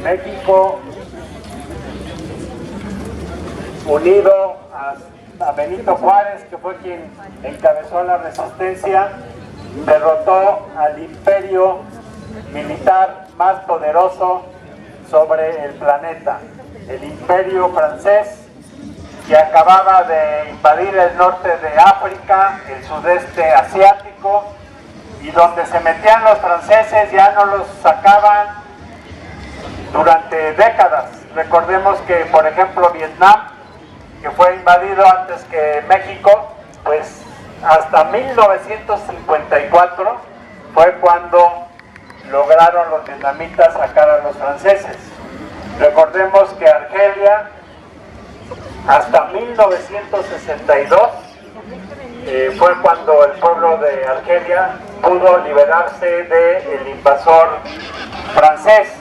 México, unido a Benito Juárez, que fue quien encabezó la resistencia, derrotó al imperio militar más poderoso sobre el planeta, el imperio francés, que acababa de invadir el norte de África, el sudeste asiático, y donde se metían los franceses ya no los sacaban durante décadas. Recordemos que, por ejemplo, Vietnam, que fue invadido antes que México, pues hasta 1954 fue cuando lograron los vietnamitas sacar a los franceses. Recordemos que Argelia, hasta 1962, fue cuando el pueblo de Argelia pudo liberarse del invasor francés.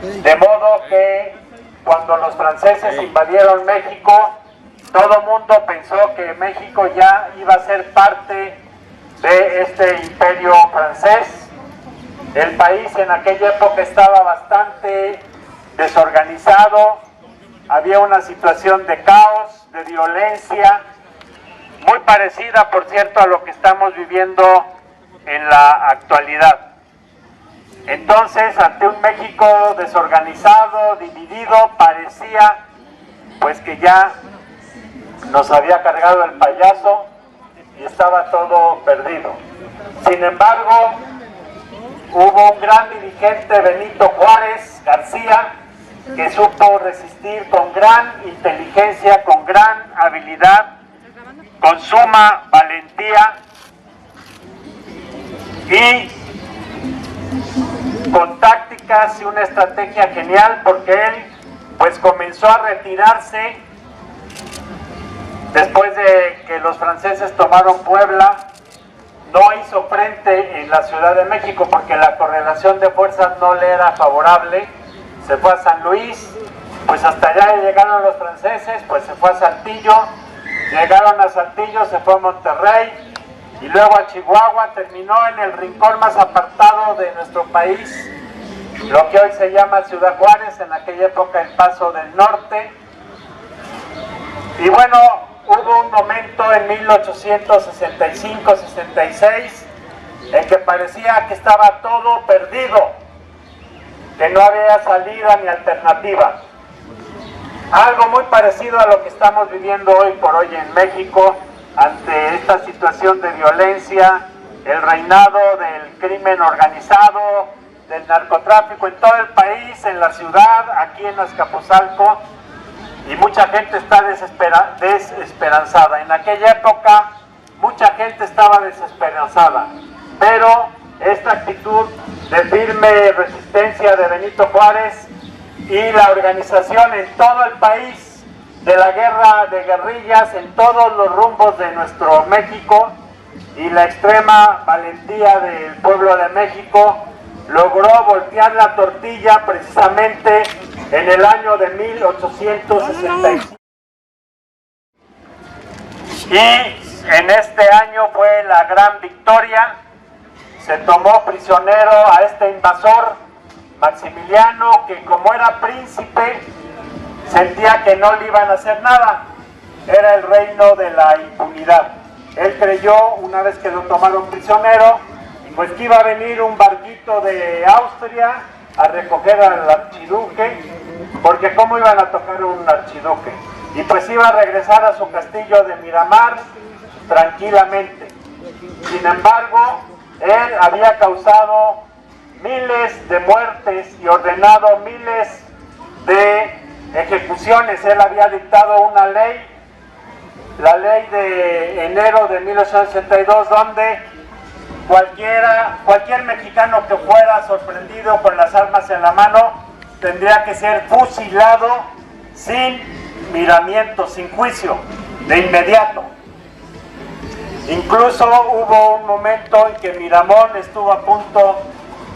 De modo que cuando los franceses invadieron México, todo el mundo pensó que México ya iba a ser parte de este imperio francés. El país en aquella época estaba bastante desorganizado, había una situación de caos, de violencia, muy parecida, por cierto, a lo que estamos viviendo en la actualidad. Entonces, ante un México desorganizado, dividido, parecía pues que ya nos había cargado el payaso y estaba todo perdido. Sin embargo, hubo un gran dirigente, Benito Juárez García, que supo resistir con gran inteligencia, con gran habilidad, con suma valentía y con tácticas y una estrategia genial, porque él pues comenzó a retirarse después de que los franceses tomaron Puebla. No hizo frente en la Ciudad de México porque la correlación de fuerzas no le era favorable. Se fue a San Luis, pues hasta allá llegaron los franceses, pues se fue a Saltillo, llegaron a Saltillo, se fue a Monterrey y luego a Chihuahua, terminó en el rincón más apartado de nuestro país, lo que hoy se llama Ciudad Juárez, en aquella época el Paso del Norte. Y bueno, hubo un momento en 1865-66 en que parecía que estaba todo perdido, que no había salida ni alternativa. Algo muy parecido a lo que estamos viviendo hoy por hoy en México, ante esta situación de violencia, el reinado del crimen organizado, del narcotráfico en todo el país, en la ciudad, aquí en Azcapotzalco, y mucha gente está desesperanzada. En aquella época mucha gente estaba desesperanzada, pero esta actitud de firme resistencia de Benito Juárez y la organización en todo el país de la guerra de guerrillas en todos los rumbos de nuestro México y la extrema valentía del pueblo de México logró voltear la tortilla precisamente en el año de 1865. Y en este año fue la gran victoria. Se tomó prisionero a este invasor, Maximiliano, que como era príncipe, sentía que no le iban a hacer nada. Era el reino de la impunidad. Él creyó, una vez que lo tomaron prisionero, pues que iba a venir un barquito de Austria a recoger al archiduque, porque cómo iban a tocar un archiduque, y pues iba a regresar a su castillo de Miramar tranquilamente. Sin embargo, él había causado miles de muertes y ordenado miles de ejecuciones. Él había dictado una ley, la ley de enero de 1862, donde cualquier mexicano que fuera sorprendido con las armas en la mano tendría que ser fusilado sin miramiento, sin juicio, de inmediato. Incluso hubo un momento en que Miramón estuvo a punto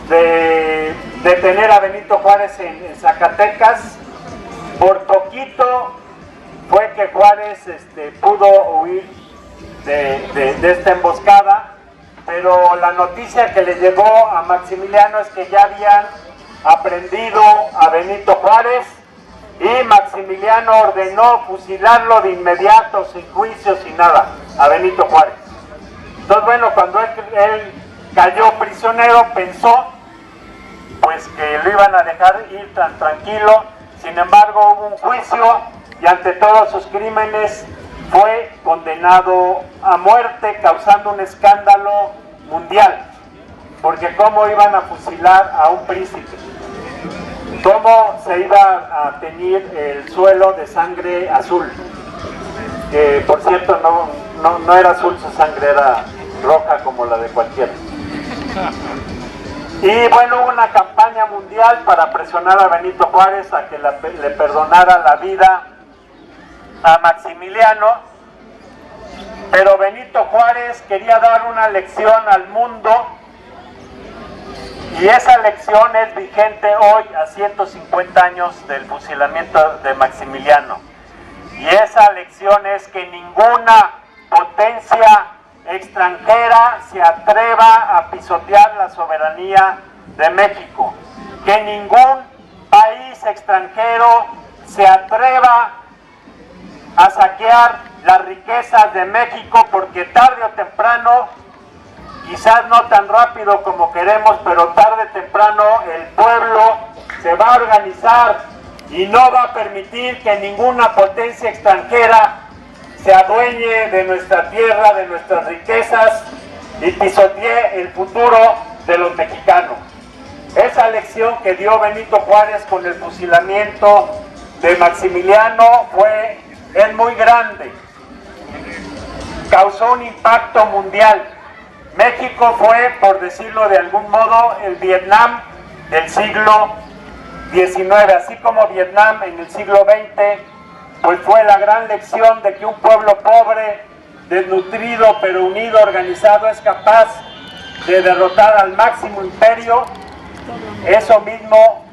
de detener a Benito Juárez en Zacatecas. Por poquito fue que Juárez pudo huir de esta emboscada, pero la noticia que le llegó a Maximiliano es que ya habían aprendido a Benito Juárez y Maximiliano ordenó fusilarlo de inmediato, sin juicio, sin nada, a Benito Juárez. Entonces, bueno, cuando él cayó prisionero, pensó pues que lo iban a dejar ir tan tranquilo. Sin embargo, hubo un juicio y ante todos sus crímenes fue condenado a muerte, causando un escándalo mundial, porque cómo iban a fusilar a un príncipe, cómo se iba a teñir el suelo de sangre azul, que por cierto no era azul su sangre, era roja como la de cualquiera. Y bueno, hubo una campaña mundial para presionar a Benito Juárez a que le perdonara la vida a Maximiliano, pero Benito Juárez quería dar una lección al mundo y esa lección es vigente hoy a 150 años del fusilamiento de Maximiliano. Y esa lección es que ninguna potencia extranjera se atreva a pisotear la soberanía de México, que ningún país extranjero se atreva a saquear las riquezas de México, porque tarde o temprano, quizás no tan rápido como queremos, pero tarde o temprano el pueblo se va a organizar y no va a permitir que ninguna potencia extranjera se adueñe de nuestra tierra, de nuestras riquezas y pisotee el futuro de los mexicanos. Esa lección que dio Benito Juárez con el fusilamiento de Maximiliano es muy grande. Causó un impacto mundial. México fue, por decirlo de algún modo, el Vietnam del siglo XIX, así como Vietnam en el siglo XX, pues fue la gran lección de que un pueblo pobre, desnutrido pero unido, organizado, es capaz de derrotar al máximo imperio. Eso mismo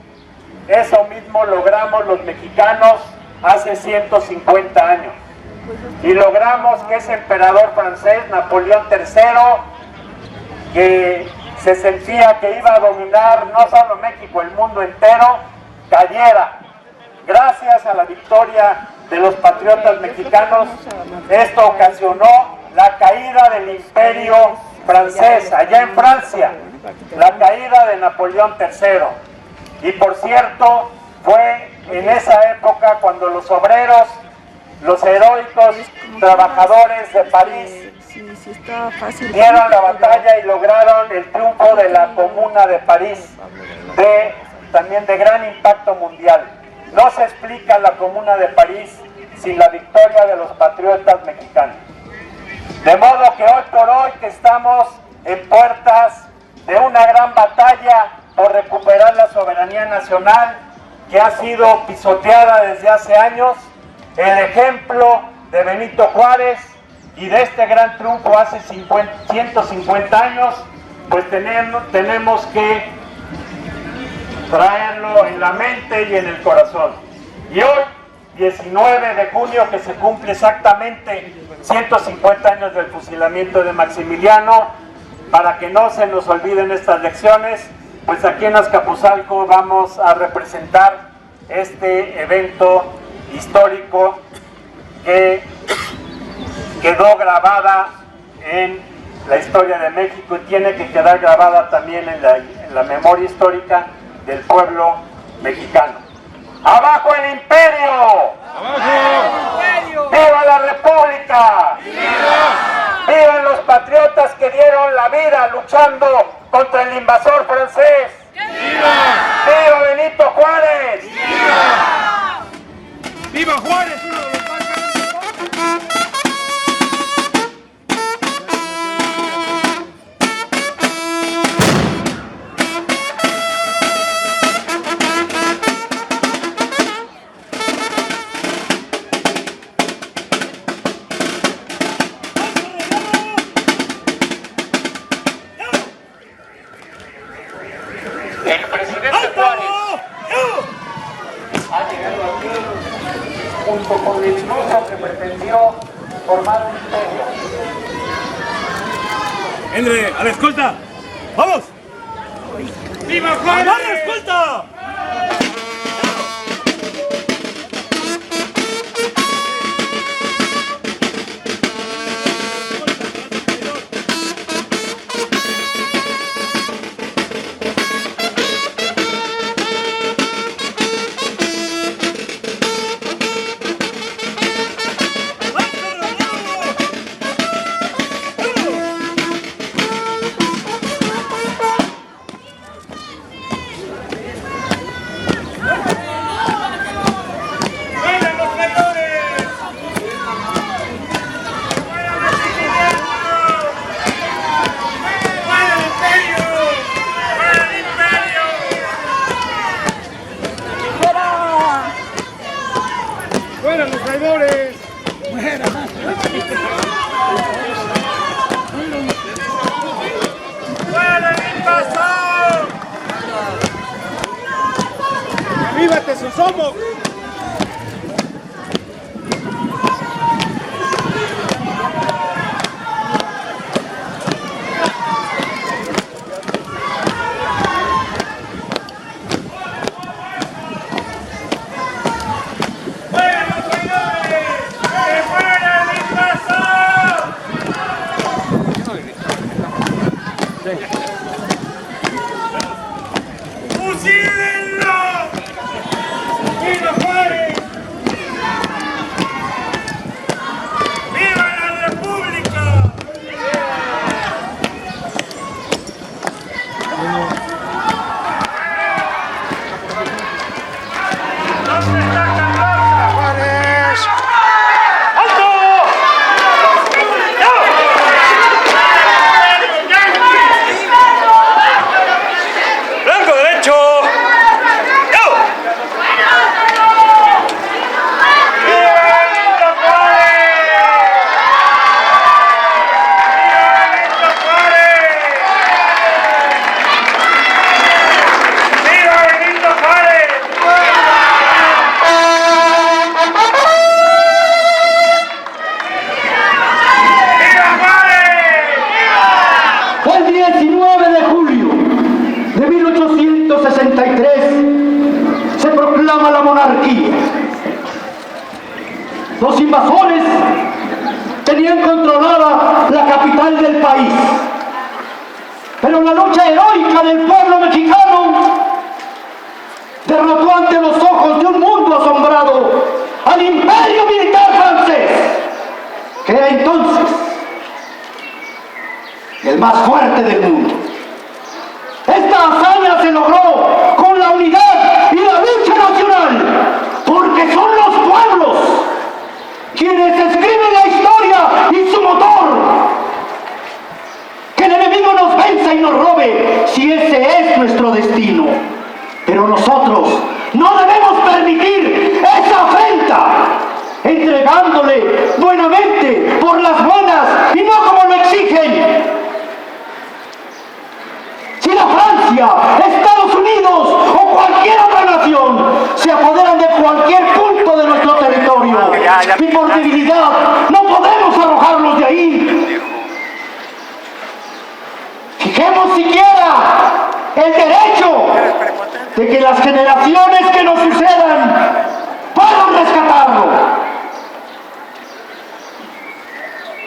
logramos los mexicanos hace 150 años. Y logramos que ese emperador francés, Napoleón III, que se sentía que iba a dominar no solo México, el mundo entero, cayera. Gracias a la victoria de los patriotas mexicanos, esto ocasionó la caída del imperio francés, allá en Francia, la caída de Napoleón III. Y por cierto, fue en esa época cuando los obreros, los heroicos trabajadores de París dieron la batalla y lograron el triunfo de la Comuna de París, también de gran impacto mundial. No se explica la Comuna de París sin la victoria de los patriotas mexicanos. De modo que hoy por hoy que estamos en puertas de una gran batalla por recuperar la soberanía nacional que ha sido pisoteada desde hace años, el ejemplo de Benito Juárez y de este gran triunfo hace 150 años, pues tenemos que traerlo en la mente y en el corazón. Y hoy, 19 de junio, que se cumple exactamente 150 años del fusilamiento de Maximiliano, para que no se nos olviden estas lecciones, pues aquí en Azcapotzalco vamos a representar este evento histórico que quedó grabada en la historia de México y tiene que quedar grabada también en la memoria histórica del pueblo mexicano. ¡Abajo el imperio! ¡Abajo el imperio! ¡Viva la República! ¡Viva! ¡Vivan los patriotas que dieron la vida luchando contra el invasor francés! ¡Viva! ¡Viva Benito Juárez! ¡Viva! ¡Viva Juárez! Uno de los más El presidente Juárez ha llegado aquí junto con el mozo que pretendió formar un imperio. ¡Endre, a la escolta! ¡Vamos! ¡Viva Juárez! ¡A la escolta! ¡Fuera los traidores! ¡Fuera! ¡Fuera el invasor! ¡Arriba Tesosomoc! ¡Fusílenlo! ¡Viva Juárez! ¡Viva la República! ¿Dónde está Carlota? ¡Juárez! ¡Alto! ¡Blanco derecho! El 19 de julio de 1863 se proclama la monarquía. Los invasores tenían controlada la capital del país, pero la lucha heroica del pueblo mexicano derrotó ante los ojos de un mundo asombrado al imperio militar francés, que era entonces el más fuerte del mundo. Esta hazaña se logró con la unidad y la lucha nacional, porque son los pueblos quienes escriben la historia y su motor. Que el enemigo nos venza y nos robe, si ese es nuestro destino. Pero nosotros no debemos permitir esa afrenta, entregándole buenamente por las buenas y no como lo exigen. Si la Francia, Estados Unidos o cualquier otra nación se apoderan de cualquier punto de nuestro territorio y por debilidad no podemos arrojarlos de ahí, fijemos siquiera el derecho de que las generaciones que nos sucedan puedan rescatarlo.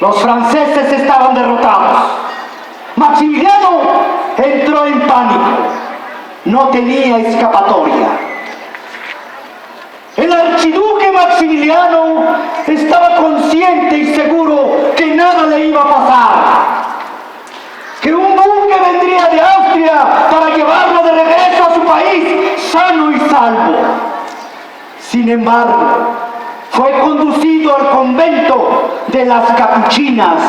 Los franceses estaban derrotados. Maximiliano entró en pánico. No tenía escapatoria. El archiduque Maximiliano estaba consciente y seguro que nada le iba a pasar, que un buque vendría de Austria para llevarlo de regreso a su país sano y salvo. Sin embargo, fue conducido al convento de las Capuchinas,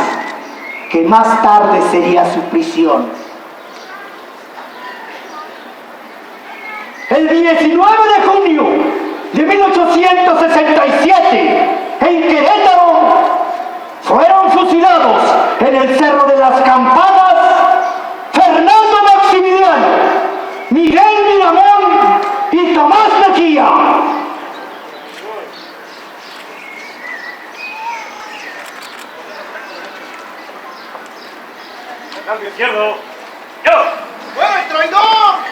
que más tarde sería su prisión. El 19 de junio de 1867, en Querétaro, fueron fusilados en el Cerro de las Campanas Fernando Maximiliano, Miguel Miramón y Tomás Mejía. Cambio izquierdo. ¡Yo! ¡Fuera el traidor!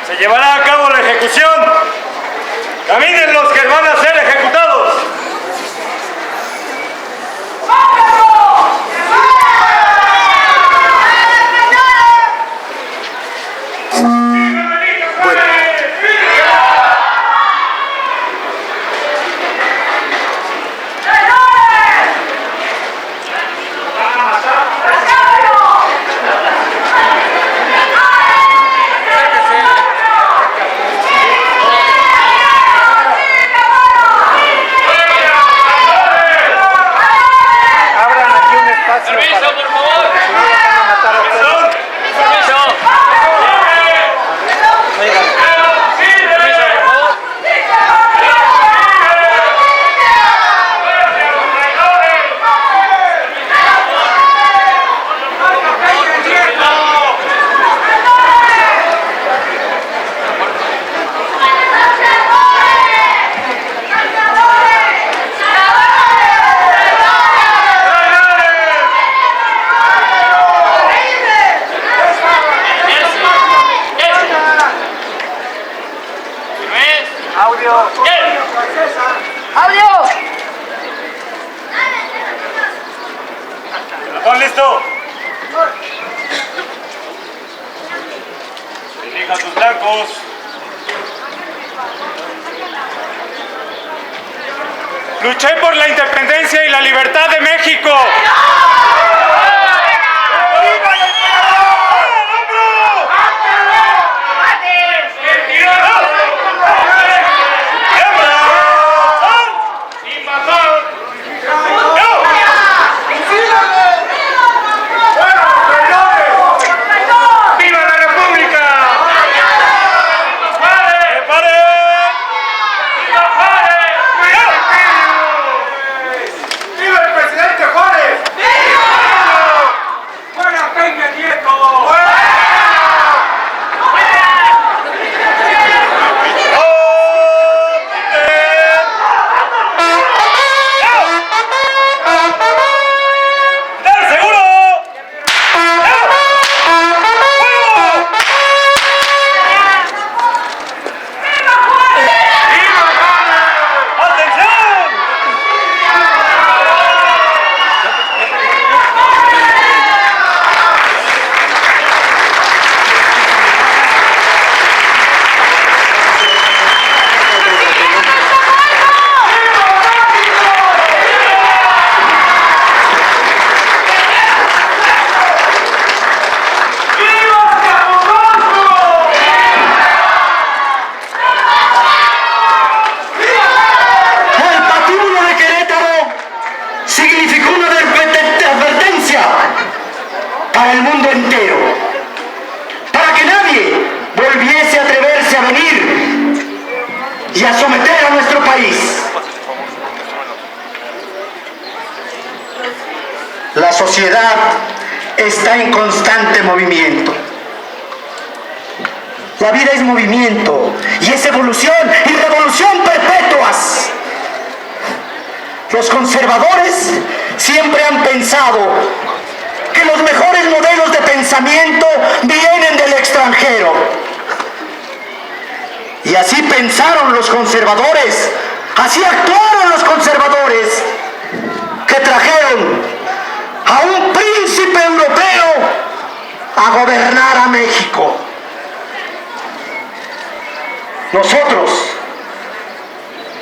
Se llevará a cabo la ejecución. Caminen los que van a ser ejecutados. ¿Están listos? Dirija tus blancos. Luché por la independencia y la libertad de México. ¡Viva el presidente Juárez! sociedad está en constante movimiento. La vida es movimiento y es evolución y revolución perpetuas. Los conservadores siempre han pensado que los mejores modelos de pensamiento vienen del extranjero. Y así pensaron los conservadores, así actuaron los conservadores, que trajeron a un príncipe europeo a gobernar a México. Nosotros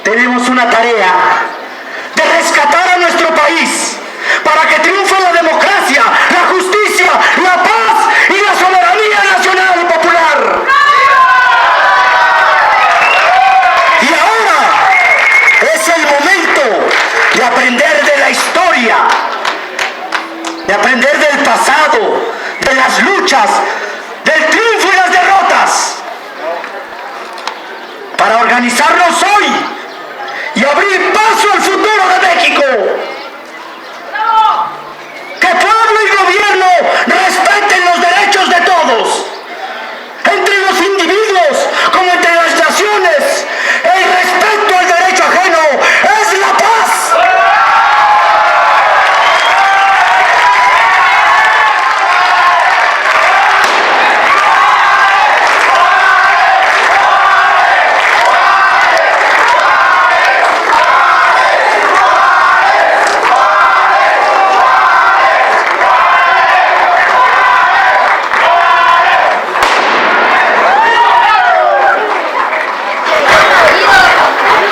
tenemos una tarea de rescatar a nuestro país para que triunfe la democracia, la justicia, la paz y la soberanía nacional y popular. Y ahora es el momento de aprender de la historia, de aprender del pasado, de las luchas, del triunfo y las derrotas, para organizarnos hoy y abrir paso al futuro de México. Que pueblo y gobierno respeten los derechos de todos, entre los individuos como entre las naciones. El respeto al derecho ajeno es la paz.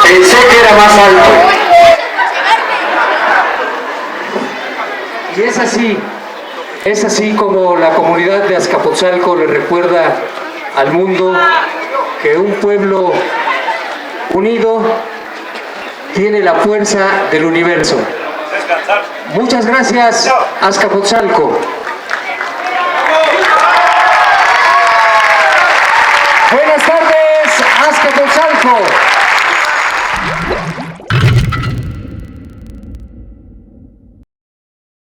Pensé que era más alto. Y es así como la comunidad de Azcapotzalco le recuerda al mundo que un pueblo unido tiene la fuerza del universo. Muchas gracias, Azcapotzalco.